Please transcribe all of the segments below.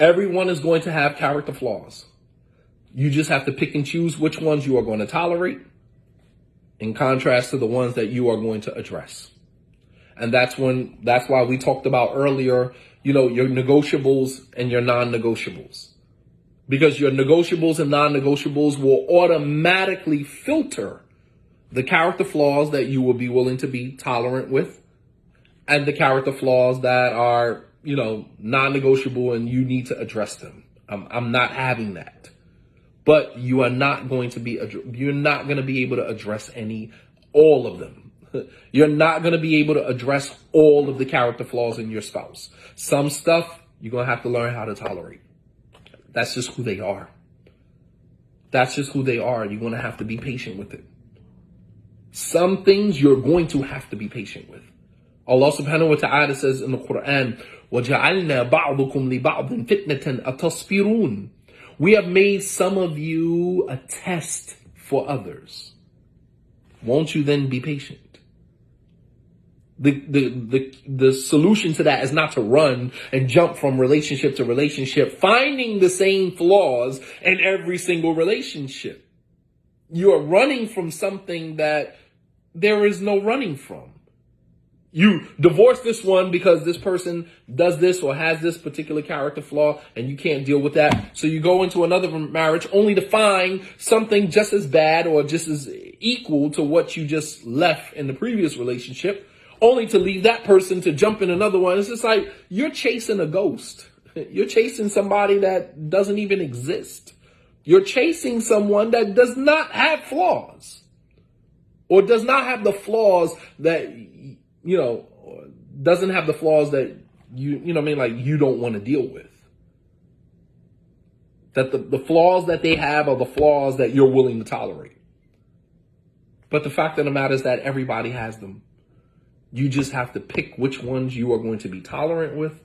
Everyone is going to have character flaws. You just have to pick and choose which ones you are going to tolerate in contrast to the ones that you are going to address. And that's why we talked about earlier, your negotiables and your non-negotiables. Because your negotiables and non-negotiables will automatically filter the character flaws that you will be willing to be tolerant with and the character flaws that are, non-negotiable and you need to address them. I'm not having that. But you're not going to be able to address all of them. You're not going to be able to address all of the character flaws in your spouse. Some stuff you're going to have to learn how to tolerate. That's just who they are. That's just who they are. You're going to have to be patient with it. Some things you're going to have to be patient with. Allah subhanahu wa ta'ala says in the Quran, وَجَعَلْنَا بَعْضُكُمْ لِبَعْضٍ فِتْنَةً أَتَصْبِرُونَ. We have made some of you a test for others. Won't you then be patient? The solution to that is not to run and jump from relationship to relationship, finding the same flaws in every single relationship. You are running from something that there is no running from. You divorce this one because this person does this or has this particular character flaw and you can't deal with that. So you go into another marriage only to find something just as bad or just as equal to what you just left in the previous relationship, only to leave that person to jump in another one. It's just like you're chasing a ghost. You're chasing somebody that doesn't even exist. You're chasing someone that does not have flaws or does not have the flaws that doesn't have the flaws that you don't want to deal with. That the flaws that they have are the flaws that you're willing to tolerate. But the fact of the matter is that everybody has them. You just have to pick which ones you are going to be tolerant with,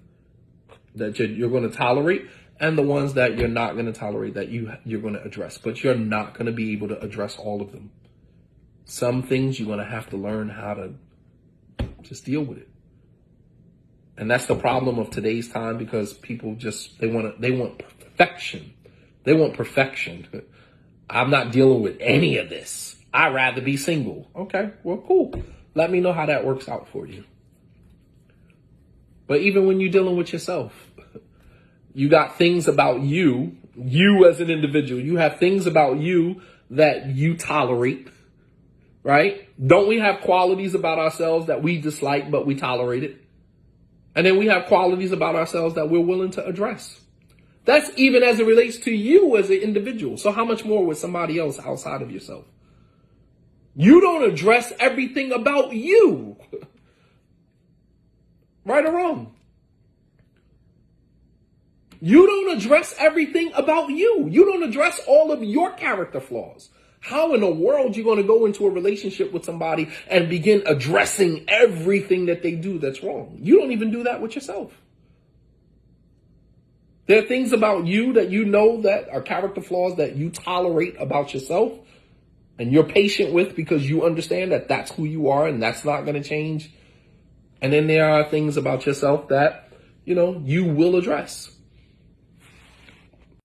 that you're going to tolerate, and the ones that you're not going to tolerate, that you're going to address. But you're not going to be able to address all of them. Some things you're going to have to learn how to just deal with it. And that's the problem of today's time, because people they want perfection. They want perfection. I'm not dealing with any of this. I'd rather be single. Okay, well, cool. Let me know how that works out for you. But even when you're dealing with yourself, you got things about you as an individual. You have things about you that you tolerate. Right? Don't we have qualities about ourselves that we dislike, but we tolerate it? And then we have qualities about ourselves that we're willing to address. That's even as it relates to you as an individual. So how much more with somebody else outside of yourself? You don't address everything about you. Right or wrong? You don't address everything about you. You don't address all of your character flaws. How in the world are you going to go into a relationship with somebody and begin addressing everything that they do that's wrong? You don't even do that with yourself. There are things about you that you know that are character flaws that you tolerate about yourself and you're patient with because you understand that that's who you are and that's not going to change. And then there are things about yourself that, you will address.